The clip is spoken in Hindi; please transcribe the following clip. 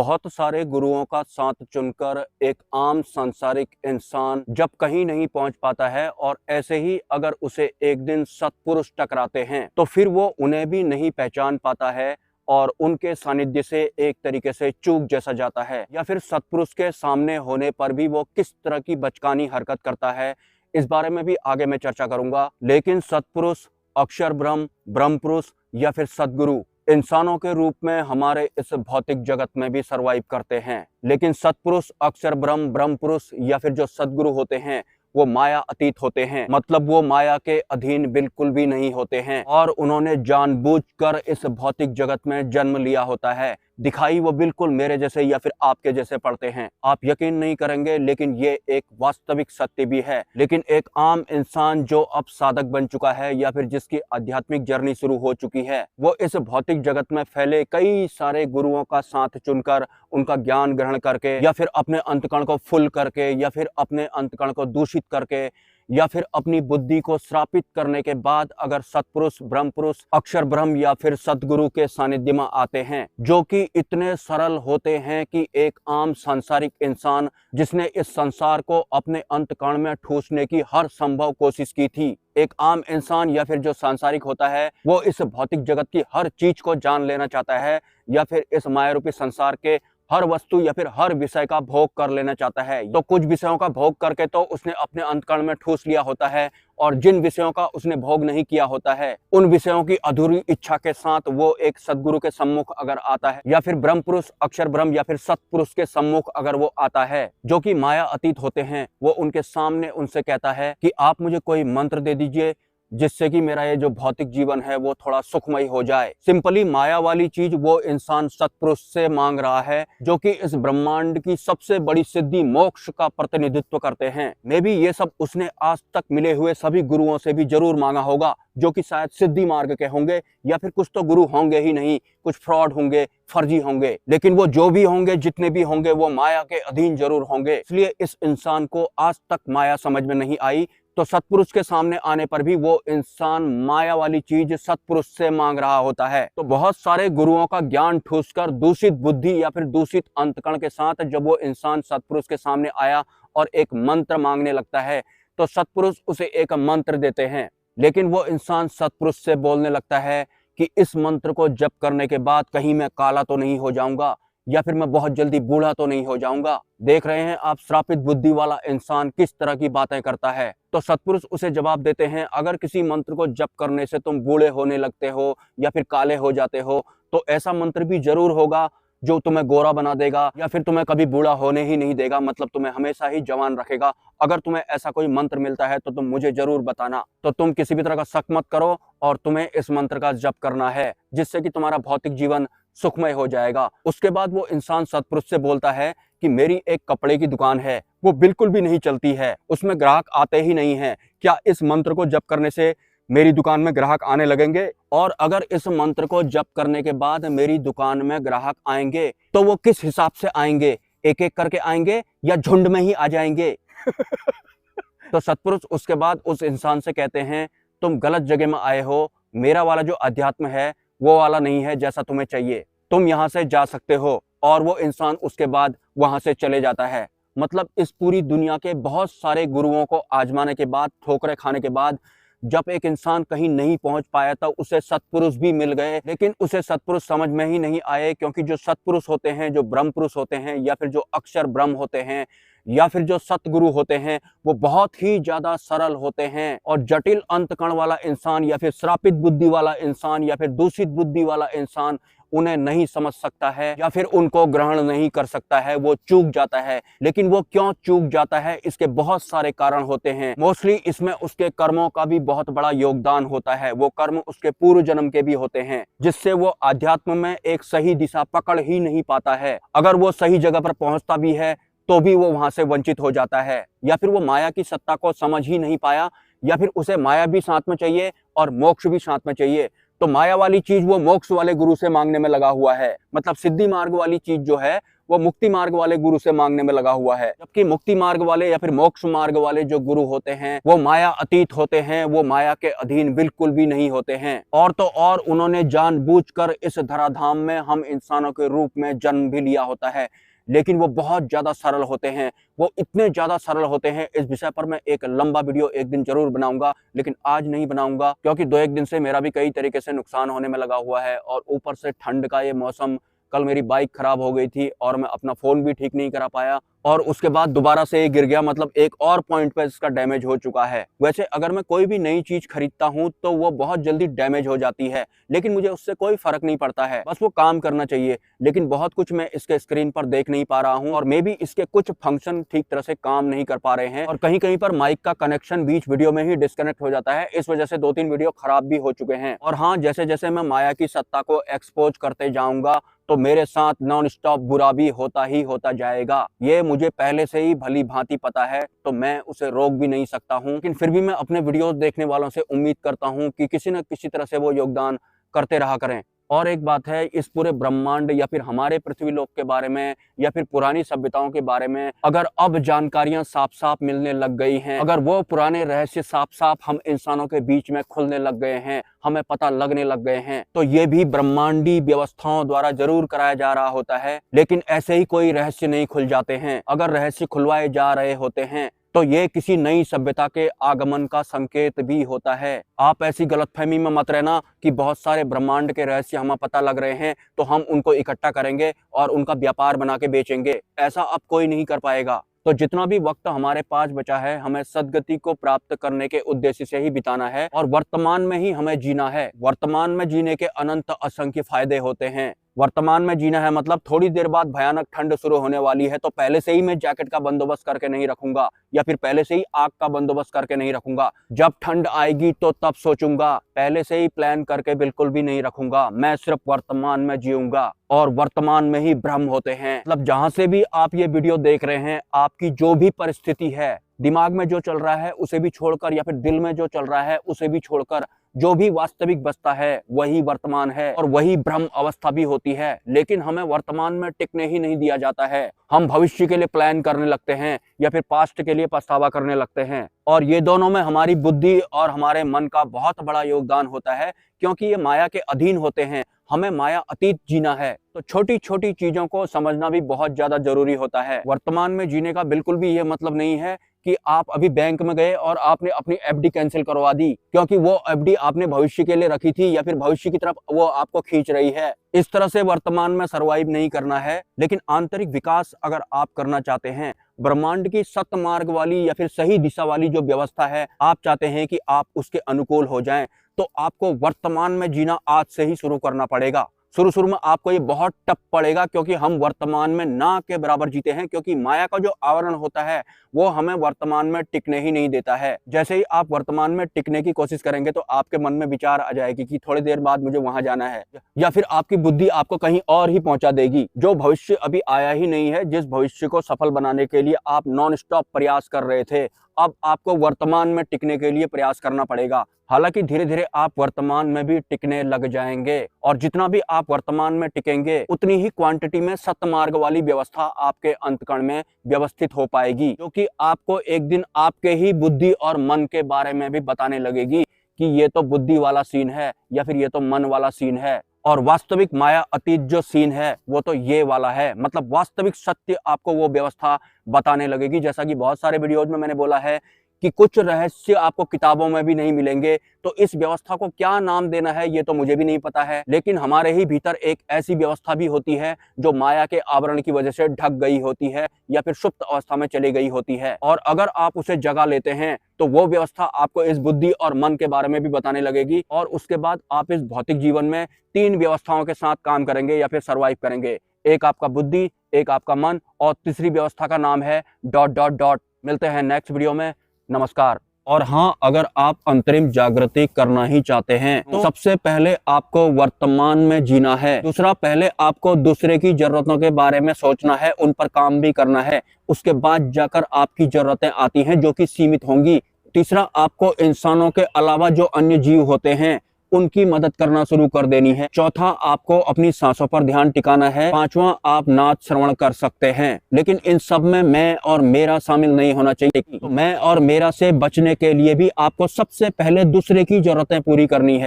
बहुत सारे गुरुओं का साथ चुनकर एक आम सांसारिक इंसान जब कहीं नहीं पहुंच पाता है और ऐसे ही अगर उसे एक दिन सत्पुरुष टकराते हैं तो फिर वो उन्हें भी नहीं पहचान पाता है और उनके सानिध्य से एक तरीके से चूक जैसा जाता है, या फिर सत्पुरुष के सामने होने पर भी वो किस तरह की बचकानी हरकत करता है। इस बारे में भी आगे मैं चर्चा करूंगा। लेकिन सत्पुरुष, अक्षर ब्रह्म, ब्रह्म पुरुष या फिर सद्गुरु इंसानों के रूप में हमारे इस भौतिक जगत में भी सरवाइव करते हैं, लेकिन सत्पुरुष, अक्षर ब्रह्म, ब्रह्म पुरुष या फिर जो सद्गुरु होते हैं वो माया अतीत होते हैं। मतलब वो माया के अधीन बिल्कुल भी नहीं होते हैं और उन्होंने जानबूझकर इस भौतिक जगत में जन्म लिया होता है। दिखाई वो बिल्कुल मेरे जैसे या फिर आपके जैसे पड़ते हैं। आप यकीन नहीं करेंगे, लेकिन ये एक वास्तविक सत्य भी है। लेकिन एक आम इंसान जो अब साधक बन चुका है या फिर जिसकी आध्यात्मिक जर्नी शुरू हो चुकी है, वो इस भौतिक जगत में फैले कई सारे गुरुओं का साथ चुनकर, उनका ज्ञान ग्रहण करके या फिर अपने अंतकण को फुल करके या फिर अपने अंतकण को दूषित करके या फिर अपनी बुद्धि को श्रापित करने के बाद अगर सत्पुरुष, ब्रह्म पुरुष, अक्षर ब्रह्म या फिर सद्गुरु के सानिध्य में आते हैं, जो कि इतने सरल होते हैं कि एक आम सांसारिक इंसान जिसने इस संसार को अपने अंतकण में ठूसने की हर संभव कोशिश की थी, एक आम इंसान या फिर जो सांसारिक होता है वो इस भौतिक जगत की हर चीज को जान लेना चाहता है या फिर इस माया रूपी संसार के हर वस्तु या फिर हर विषय का भोग कर लेना चाहता है। तो कुछ विषयों का भोग करके तो उसने अपने अंतकरण में ठूस लिया होता है, और जिन विषयों का उसने भोग नहीं किया होता है उन विषयों की अधूरी इच्छा के साथ वो एक सद्गुरु के सम्मुख अगर आता है या फिर ब्रह्म पुरुष, अक्षर ब्रह्म या फिर सत्पुरुष के सम्मुख अगर वो आता है जो कि माया अतीत होते हैं, वो उनके सामने उनसे कहता है कि आप मुझे कोई मंत्र दे दीजिए जिससे कि मेरा ये जो भौतिक जीवन है वो थोड़ा सुखमय हो जाए। सिंपली माया वाली चीज वो इंसान सत्पुरुष से मांग रहा है, जो कि इस ब्रह्मांड की सबसे बड़ी सिद्धि मोक्ष का प्रतिनिधित्व करते हैं। मे भी ये सब उसने आज तक मिले हुए सभी गुरुओं से भी जरूर मांगा होगा, जो कि शायद सिद्धि मार्ग के होंगे या फिर कुछ तो गुरु होंगे ही नहीं, कुछ फ्रॉड होंगे, फर्जी होंगे। लेकिन वो जो भी होंगे, जितने भी होंगे, वो माया के अधीन जरूर होंगे। इसलिए इस इंसान को आज तक माया समझ में नहीं आई, तो सत्पुरुष के सामने आने पर भी वो इंसान माया वाली चीज सत्पुरुष से मांग रहा होता है। तो बहुत सारे गुरुओं का ज्ञान ठूसकर दूषित बुद्धि या फिर दूषित अंतकण के साथ जब वो इंसान सत्पुरुष के सामने आया और एक मंत्र मांगने लगता है, तो सत्पुरुष उसे एक मंत्र देते हैं। लेकिन वो इंसान सत्पुरुष से बोलने लगता है कि इस मंत्र को जप करने के बाद कहीं मैं काला तो नहीं हो जाऊंगा या फिर मैं बहुत जल्दी बूढ़ा तो नहीं हो जाऊंगा। देख रहे हैं आप श्रापित बुद्धि वाला इंसान किस तरह की बातें करता है। तो सत्पुरुष उसे जवाब देते हैं, अगर किसी मंत्र को जप करने से तुम बूढ़े होने लगते हो या फिर काले हो जाते हो, तो ऐसा मंत्र भी जरूर होगा जो तुम्हें गोरा बना देगा या फिर तुम्हें कभी बूढ़ा होने ही नहीं देगा, मतलब तुम्हें हमेशा ही जवान रखेगा। अगर तुम्हें ऐसा कोई मंत्र मिलता है तो तुम मुझे जरूर बताना। तो तुम किसी भी तरह का शक मत करो और तुम्हें इस मंत्र का जप करना है, जिससे कि तुम्हारा भौतिक जीवन सुखमय हो जाएगा। उसके बाद वो इंसान सत्पुरुष से बोलता है कि मेरी एक कपड़े की दुकान है, वो बिल्कुल भी नहीं चलती है, उसमें ग्राहक आते ही नहीं है। क्या इस मंत्र को जप करने से मेरी दुकान में ग्राहक आने लगेंगे? और अगर इस मंत्र को जप करने के बाद मेरी दुकान में ग्राहक आएंगे तो वो किस हिसाब से आएंगे? एक एक करके आएंगे या झुंड में ही आ जाएंगे? तो सत्पुरुष उसके बाद उस इंसान से कहते हैं, तुम गलत जगह में आए हो, मेरा वाला जो अध्यात्म है वो वाला नहीं है जैसा तुम्हें चाहिए, तुम यहाँ से जा सकते हो। और वो इंसान उसके बाद वहां से चले जाता है। मतलब इस पूरी दुनिया के बहुत सारे गुरुओं को आजमाने के बाद, ठोकरें खाने के बाद, जब एक इंसान कहीं नहीं पहुंच पाया तो उसे सत्पुरुष भी मिल गए, लेकिन उसे सत्पुरुष समझ में ही नहीं आए, क्योंकि जो सत्पुरुष होते हैं, जो ब्रह्म पुरुष होते हैं या फिर जो अक्षर ब्रह्म होते हैं या फिर जो सतगुरु होते हैं, वो बहुत ही ज्यादा सरल होते हैं। और जटिल अंतकण वाला इंसान या फिर श्रापित बुद्धि वाला इंसान या फिर दूषित बुद्धि वाला इंसान उन्हें नहीं समझ सकता है या फिर उनको ग्रहण नहीं कर सकता है, वो चूक जाता है। लेकिन वो क्यों चूक जाता है, इसके बहुत सारे कारण होते हैं। मोस्टली इसमें उसके कर्मों का भी बहुत बड़ा योगदान होता है। वो कर्म उसके पूर्व जन्म के भी होते हैं, जिससे वो आध्यात्म में एक सही दिशा पकड़ ही नहीं पाता है। अगर वो सही जगह पर पहुंचता भी है तो भी वो वहां से वंचित हो जाता है, या फिर वो माया की सत्ता को समझ ही नहीं पाया, या फिर उसे माया भी साथ में चाहिए और मोक्ष भी साथ में चाहिए। तो माया वाली चीज वो मोक्ष वाले गुरु से मांगने में लगा हुआ है। मतलब सिद्धि मार्ग वाली चीज जो है वो मुक्ति मार्ग वाले गुरु से मांगने में लगा हुआ है, जबकि मुक्ति मार्ग वाले या फिर मोक्ष मार्ग वाले जो गुरु होते हैं वो माया अतीत होते हैं, वो माया के अधीन बिल्कुल भी नहीं होते हैं। और तो और उन्होंने जानबूझकर इस धराधाम में हम इंसानों के रूप में जन्म भी लिया होता है, लेकिन वो बहुत ज्यादा सरल होते हैं। वो इतने ज्यादा सरल होते हैं, इस विषय पर मैं एक लंबा वीडियो एक दिन जरूर बनाऊंगा, लेकिन आज नहीं बनाऊंगा क्योंकि 2-1 दिन से मेरा भी कई तरीके से नुकसान होने में लगा हुआ है। और ऊपर से ठंड का ये मौसम, कल मेरी बाइक खराब हो गई थी और मैं अपना फोन भी ठीक नहीं करा पाया, और उसके बाद दोबारा से ये गिर गया, मतलब एक और पॉइंट पे इसका डैमेज हो चुका है। वैसे अगर मैं कोई भी नई चीज खरीदता हूं तो वो बहुत जल्दी डैमेज हो जाती है, लेकिन मुझे उससे कोई फर्क नहीं पड़ता है, बस वो काम करना चाहिए। लेकिन बहुत कुछ मैं इसके स्क्रीन पर देख नहीं पा रहा हूं, और मे भी इसके कुछ फंक्शन ठीक तरह से काम नहीं कर पा रहे हैं, और कहीं कहीं पर माइक का कनेक्शन बीच वीडियो में ही डिस्कनेक्ट हो जाता है। इस वजह से 2-3 वीडियो खराब भी हो चुके हैं। और हाँ, जैसे जैसे मैं माया की सत्ता को एक्सपोज करते जाऊंगा तो मेरे साथ नॉन स्टॉप बुरा भी होता ही होता जाएगा। ये मुझे पहले से ही भली भांति पता है, तो मैं उसे रोक भी नहीं सकता हूँ। लेकिन फिर भी मैं अपने वीडियोस देखने वालों से उम्मीद करता हूँ कि किसी न किसी तरह से वो योगदान करते रहा करें। और एक बात है, इस पूरे ब्रह्मांड या फिर हमारे पृथ्वी लोक के बारे में या फिर पुरानी सभ्यताओं के बारे में अगर अब जानकारियां साफ साफ मिलने लग गई हैं, अगर वो पुराने रहस्य साफ साफ हम इंसानों के बीच में खुलने लग गए हैं, हमें पता लगने लग गए हैं, तो ये भी ब्रह्मांडी व्यवस्थाओं द्वारा जरूर कराया जा रहा होता है। लेकिन ऐसे ही कोई रहस्य नहीं खुल जाते हैं। अगर रहस्य खुलवाए जा रहे होते हैं तो ये किसी नई सभ्यता के आगमन का संकेत भी होता है। आप ऐसी गलतफहमी में मत रहना कि बहुत सारे ब्रह्मांड के रहस्य हमें पता लग रहे हैं तो हम उनको इकट्ठा करेंगे और उनका व्यापार बना के बेचेंगे। ऐसा अब कोई नहीं कर पाएगा। तो जितना भी वक्त हमारे पास बचा है, हमें सद्गति को प्राप्त करने के उद्देश्य से ही बिताना है, और वर्तमान में ही हमें जीना है। वर्तमान में जीने के अनंत असंख्य फायदे होते हैं। वर्तमान में जीना है मतलब थोड़ी देर बाद भयानक ठंड शुरू होने वाली है, तो पहले से ही मैं जैकेट का बंदोबस्त करके नहीं रखूंगा, या फिर पहले से ही आग का बंदोबस्त करके नहीं रखूंगा। जब ठंड आएगी तो तब सोचूंगा, पहले से ही प्लान करके बिल्कुल भी नहीं रखूंगा। मैं सिर्फ वर्तमान में जीऊंगा, और वर्तमान में ही ब्रह्म होते हैं। मतलब जहां से भी आप ये वीडियो देख रहे हैं, आपकी जो भी परिस्थिति है, दिमाग में जो चल रहा है उसे भी छोड़कर, या फिर दिल में जो चल रहा है उसे भी छोड़कर, जो भी वास्तविक बचता है वही वर्तमान है, और वही ब्रह्म अवस्था भी होती है। लेकिन हमें वर्तमान में टिकने ही नहीं दिया जाता है। हम भविष्य के लिए प्लान करने लगते हैं या फिर पास्ट के लिए पछतावा करने लगते हैं, और ये दोनों में हमारी बुद्धि और हमारे मन का बहुत बड़ा योगदान होता है, क्योंकि ये माया के अधीन होते हैं। हमें माया अतीत जीना है, तो छोटी छोटी चीजों को समझना भी बहुत ज्यादा जरूरी होता है। वर्तमान में जीने का बिल्कुल भी ये मतलब नहीं है कि आप अभी बैंक में गए और आपने अपनी एफडी कैंसिल करवा दी, क्योंकि वो एफडी आपने भविष्य के लिए रखी थी या फिर भविष्य की तरफ वो आपको खींच रही है। इस तरह से वर्तमान में सरवाइव नहीं करना है। लेकिन आंतरिक विकास अगर आप करना चाहते हैं, ब्रह्मांड की सत मार्ग वाली या फिर सही दिशा वाली जो व्यवस्था है, आप चाहते हैं कि आप उसके अनुकूल हो जाएं, तो आपको वर्तमान में जीना आज से ही शुरू करना पड़ेगा। शुरू में आपको ये बहुत टफ पड़ेगा, क्योंकि हम वर्तमान में ना के बराबर जीते हैं, क्योंकि माया का जो आवरण होता है वो हमें वर्तमान में टिकने ही नहीं देता है। जैसे ही आप वर्तमान में टिकने की कोशिश करेंगे तो आपके मन में विचार आ जाएगी कि थोड़ी देर बाद मुझे वहां जाना है, या फिर आपकी बुद्धि आपको कहीं और ही पहुंचा देगी। जो भविष्य अभी आया ही नहीं है, जिस भविष्य को सफल बनाने के लिए आप नॉन स्टॉप प्रयास कर रहे थे, अब आपको वर्तमान में टिकने के लिए प्रयास करना पड़ेगा। हालांकि धीरे धीरे आप वर्तमान में भी टिकने लग जाएंगे, और जितना भी आप वर्तमान में टिकेंगे उतनी ही क्वांटिटी में सतमार्ग वाली व्यवस्था आपके अंतकण में व्यवस्थित हो पाएगी, जो कि आपको एक दिन आपके ही बुद्धि और मन के बारे में भी बताने लगेगी कि ये तो बुद्धि वाला सीन है या फिर ये तो मन वाला सीन है, और वास्तविक माया अतीत जो सीन है वो तो ये वाला है। मतलब वास्तविक सत्य आपको वो व्यवस्था बताने लगेगी। जैसा कि बहुत सारे वीडियोज में मैंने बोला है कि कुछ रहस्य आपको किताबों में भी नहीं मिलेंगे, तो इस व्यवस्था को क्या नाम देना है ये तो मुझे भी नहीं पता है। लेकिन हमारे ही भीतर एक ऐसी व्यवस्था भी होती है जो माया के आवरण की वजह से ढक गई होती है या फिर सुप्त अवस्था में चली गई होती है, और अगर आप उसे जगा लेते हैं तो वो व्यवस्था आपको इस बुद्धि और मन के बारे में भी बताने लगेगी, और उसके बाद आप इस भौतिक जीवन में 3 व्यवस्थाओं के साथ काम करेंगे या फिर सर्वाइव करेंगे। एक आपका बुद्धि, एक आपका मन, और तीसरी व्यवस्था का नाम है ... मिलते हैं नेक्स्ट वीडियो में। नमस्कार। और हाँ, अगर आप अंतरिम जागृति करना ही चाहते हैं तो सबसे पहले आपको वर्तमान में जीना है। दूसरा, पहले आपको दूसरे की जरूरतों के बारे में सोचना है, उन पर काम भी करना है। उसके बाद जाकर आपकी जरूरतें आती हैं जो कि सीमित होंगी। तीसरा, आपको इंसानों के अलावा जो अन्य जीव होते हैं उनकी मदद करना शुरू कर देनी है। चौथा, आपको अपनी सांसों पर ध्यान टिकाना है। पांचवा, आप नाद श्रवण कर सकते हैं, लेकिन इन सब में मैं और मेरा शामिल नहीं होना चाहिए। तो मैं और मेरा से बचने के लिए भी आपको सबसे पहले दूसरे की जरूरतें पूरी करनी है।